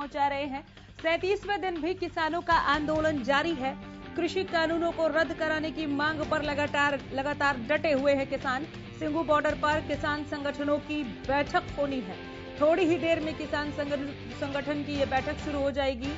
पहुंचा रहे हैं। 37वें दिन भी किसानों का आंदोलन जारी है। कृषि कानूनों को रद्द कराने की मांग पर लगातार डटे हुए हैं किसान। सिंघू बॉर्डर पर किसान संगठनों की बैठक होनी है। थोड़ी ही देर में किसान संगठन की ये बैठक शुरू हो जाएगी।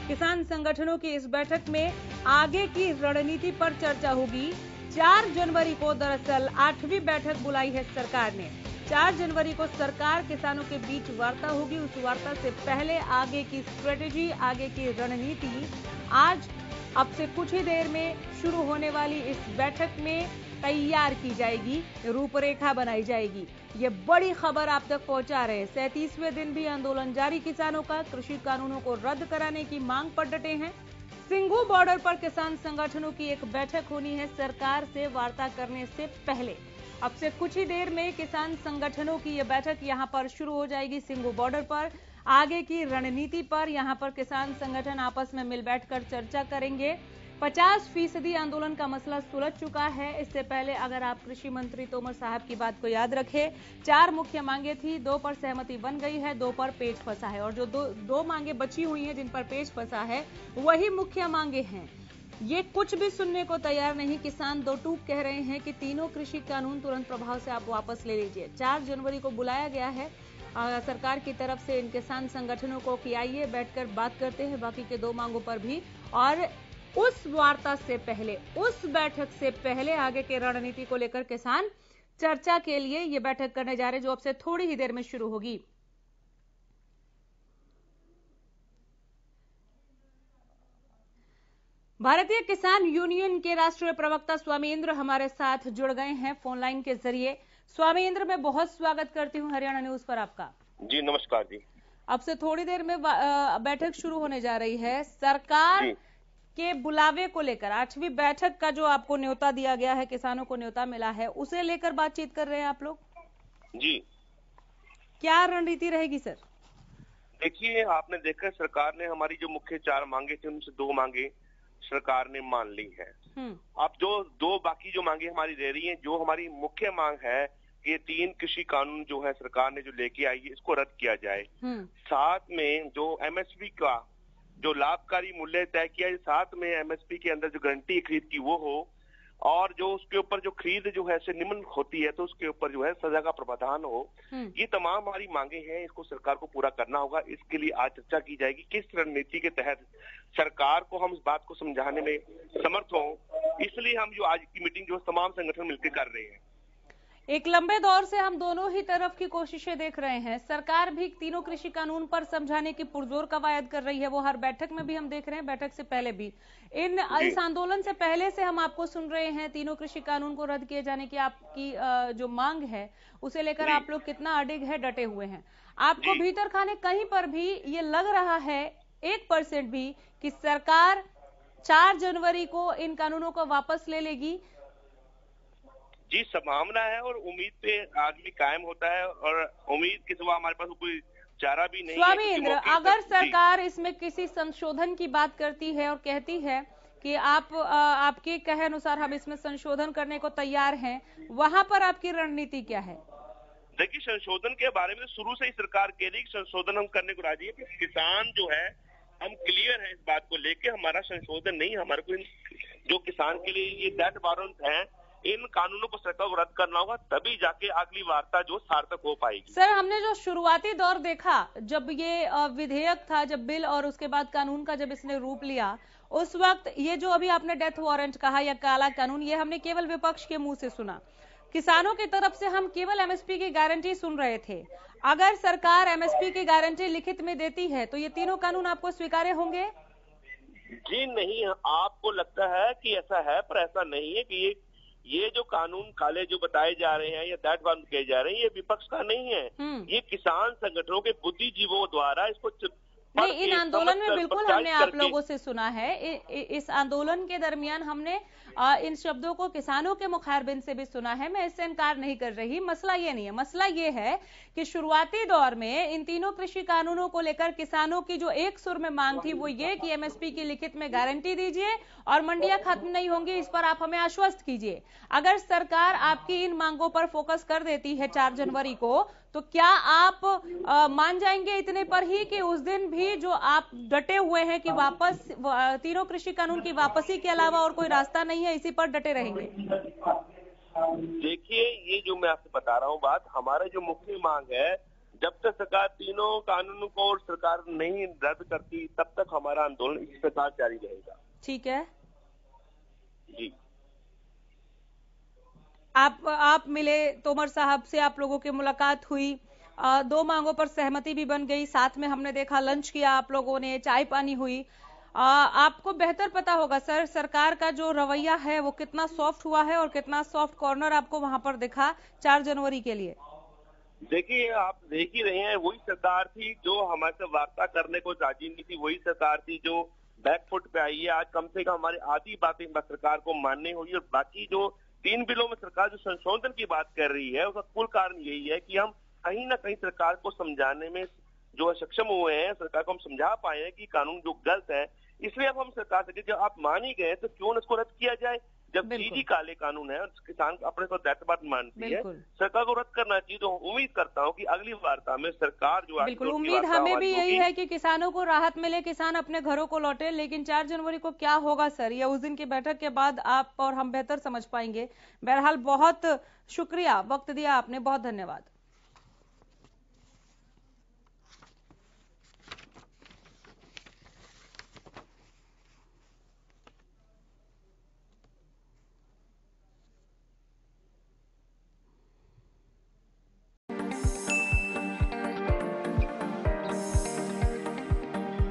किसान संगठनों की इस बैठक में आगे की रणनीति पर चर्चा होगी। 4 जनवरी को दरअसल 8वीं बैठक बुलाई है सरकार ने। 4 जनवरी को सरकार किसानों के बीच वार्ता होगी। उस वार्ता से पहले आगे की स्ट्रेटेजी, आगे की रणनीति आज अब से कुछ ही देर में शुरू होने वाली इस बैठक में तैयार की जाएगी, रूपरेखा बनाई जाएगी। ये बड़ी खबर आप तक पहुंचा रहे हैं। 37वें दिन भी आंदोलन जारी किसानों का। कृषि कानूनों को रद्द कराने की मांग पर डटे हैं। सिंघू बॉर्डर पर किसान संगठनों की एक बैठक होनी है सरकार से वार्ता करने से पहले। अब से कुछ ही देर में किसान संगठनों की यह बैठक यहां पर शुरू हो जाएगी सिंघू बॉर्डर पर। आगे की रणनीति पर यहां पर किसान संगठन आपस में मिल बैठकर चर्चा करेंगे। 50% आंदोलन का मसला सुलझ चुका है। इससे पहले अगर आप कृषि मंत्री तोमर साहब की बात को याद रखें, 4 मुख्य मांगे थी, 2 पर सहमति बन गई है, 2 पर पेच फंसा है और जो दो मांगे बची हुई हैं जिन पर पेच फंसा है वही मुख्य मांगे हैं। ये कुछ भी सुनने को तैयार नहीं। किसान दो टूक कह रहे हैं कि तीनों कृषि कानून तुरंत प्रभाव से आप वापस ले लीजिए। 4 जनवरी को बुलाया गया है सरकार की तरफ से इन किसान संगठनों को कि आइए बैठकर बात करते हैं बाकी के 2 मांगों पर भी। और उस वार्ता से पहले, उस बैठक से पहले आगे के रणनीति को लेकर किसान चर्चा के लिए ये बैठक करने जा रहे हैं जो अब से थोड़ी ही देर में शुरू होगी। भारतीय किसान यूनियन के राष्ट्रीय प्रवक्ता स्वामीन्द्र हमारे साथ जुड़ गए हैं फोन लाइन के जरिए। स्वामीन्द्र, मैं बहुत स्वागत करती हूं हरियाणा न्यूज पर आपका। जी नमस्कार जी। अब से थोड़ी देर में बैठक शुरू होने जा रही है। सरकार के बुलावे को लेकर 8वीं बैठक का जो आपको न्योता दिया गया है, किसानों को न्योता मिला है, उसे लेकर बातचीत कर रहे हैं आप लोग? जी। क्या रणनीति रहेगी सर? देखिए, आपने देखा सरकार ने हमारी जो मुख्य 4 मांगे थी उनसे 2 मांगे सरकार ने मान ली है। अब जो 2 बाकी जो मांगे हमारी रह रही हैं, जो हमारी मुख्य मांग है कि ये 3 कृषि कानून जो है सरकार ने जो लेके आई है इसको रद्द किया जाए। साथ में जो एमएसपी का जो लाभकारी मूल्य तय किया है, साथ में एमएसपी के अंदर जो गारंटी खरीद की वो हो और जो उसके ऊपर जो खरीद जो है निम्न होती है तो उसके ऊपर जो है सजा का प्रावधान हो। ये तमाम हमारी मांगे हैं, इसको सरकार को पूरा करना होगा। इसके लिए आज चर्चा की जाएगी किस रणनीति के तहत सरकार को हम इस बात को समझाने में समर्थ हो। इसलिए हम जो आज की मीटिंग जो तमाम संगठन मिलकर कर रहे हैं। एक लंबे दौर से हम दोनों ही तरफ की कोशिशें देख रहे हैं। सरकार भी तीनों कृषि कानून पर समझाने की पुरजोर कवायद कर रही है, वो हर बैठक में भी हम देख रहे हैं, बैठक से पहले भी। इस आंदोलन से पहले से हम आपको सुन रहे हैं तीनों कृषि कानून को रद्द किए जाने की आपकी जो मांग है उसे लेकर आप लोग कितना अडिग है, डटे हुए हैं। आपको भीतर खाने कहीं पर भी ये लग रहा है 1% भी कि सरकार 4 जनवरी को इन कानूनों को वापस ले लेगी? जी, संभावना है और उम्मीद पे आदमी कायम होता है और उम्मीद के सिवा हमारे पास कोई चारा भी नहीं है। स्वामीन्द्र, अगर सरकार इसमें किसी संशोधन की बात करती है और कहती है कि आपके कहे अनुसार हम इसमें संशोधन करने को तैयार हैं, वहां पर आपकी रणनीति क्या है? देखिए, संशोधन के बारे में शुरू से ही सरकार कह रही है कि संशोधन हम करने को राजी है। किसान जो है हम क्लियर है इस बात को लेके, हमारा संशोधन नहीं, हमारे को जो किसान के लिए ये डेड वारंट है, इन कानूनों को सरकार को रद्द करना होगा, तभी जाके अगली वार्ता जो सार्थक हो पाएगी। सर, हमने जो शुरुआती दौर देखा जब ये विधेयक था, जब बिल और उसके बाद कानून का जब इसने रूप लिया, उस वक्त ये जो अभी आपने डेथ वारंट कहा या काला कानून, ये हमने केवल विपक्ष के मुंह से सुना। किसानों की तरफ से हम केवल एमएसपी की गारंटी सुन रहे थे। अगर सरकार एमएसपी की गारंटी लिखित में देती है तो ये तीनों कानून आपको स्वीकार्य होंगे? जी नहीं, आपको लगता है कि ऐसा है, पर ऐसा नहीं है कि ये जो कानून काले जो बताए जा रहे हैं या दैट वारंट किए जा रहे हैं, ये विपक्ष का नहीं है। ये किसान संगठनों के बुद्धिजीवों द्वारा इसको नहीं, इन आंदोलन में बिल्कुल हमने आप लोगों से सुना है। इस आंदोलन के दरमियान हमने इन शब्दों को किसानों के मुखारबिन से भी सुना है। मैं इससे इनकार नहीं कर रही। मसला ये नहीं है, मसला ये है कि शुरुआती दौर में इन तीनों कृषि कानूनों को लेकर किसानों की जो एक सुर में मांग थी वो ये कि एमएसपी की लिखित में गारंटी दीजिए और मंडियां खत्म नहीं होंगी, इस पर आप हमें आश्वस्त कीजिए। अगर सरकार आपकी इन मांगों पर फोकस कर देती है 4 जनवरी को, तो क्या आप मान जाएंगे इतने पर ही कि उस दिन भी जो आप डटे हुए हैं कि वापस तीनों कृषि कानून की वापसी के अलावा और कोई रास्ता नहीं है, इसी पर डटे रहेंगे? देखिए, ये जो मैं आपसे बता रहा हूँ बात, हमारा जो मुख्य मांग है, जब तक सरकार तीनों कानूनों को और सरकार नहीं रद्द करती तब तक हमारा आंदोलन इसी प्रकार जारी रहेगा। ठीक है जी। आप मिले तोमर साहब से, आप लोगों की मुलाकात हुई, दो मांगों पर सहमति भी बन गई, साथ में हमने देखा लंच किया आप लोगों ने, चाय पानी हुई। आपको बेहतर पता होगा सर, सरकार का जो रवैया है वो कितना सॉफ्ट हुआ है और कितना सॉफ्ट कॉर्नर आपको वहां पर दिखा 4 जनवरी के लिए। देखिए, आप देख ही रहे हैं, वही सरकार थी जो हमारे से वार्ता करने को राजी नहीं थी, वही सरकार थी जो बैकफुट पे आई है। आज कम से कम हमारी आधी बातें सरकार को माननी हुई और बाकी जो 3 बिलों में सरकार जो संशोधन की बात कर रही है उसका कुल कारण यही है कि हम कहीं ना कहीं सरकार को समझाने में जो सक्षम हुए हैं, सरकार को हम समझा पाए हैं कि कानून जो गलत है, इसलिए अब हम सरकार से जब आप मान ही गए तो क्यों इसको रद्द किया जाए। जब सीधी काले कानून है और किसान अपने को दैत्यवाद मानती है, सरकार को रद्द करना चाहिए। तो उम्मीद करता हूं कि अगली वार्ता में सरकार जो बिल्कुल उम्मीद हमें भी यही है कि किसानों को राहत मिले, किसान अपने घरों को लौटे। लेकिन 4 जनवरी को क्या होगा सर, ये उस दिन की बैठक के बाद आप और हम बेहतर समझ पाएंगे। बहरहाल बहुत शुक्रिया, वक्त दिया आपने, बहुत धन्यवाद।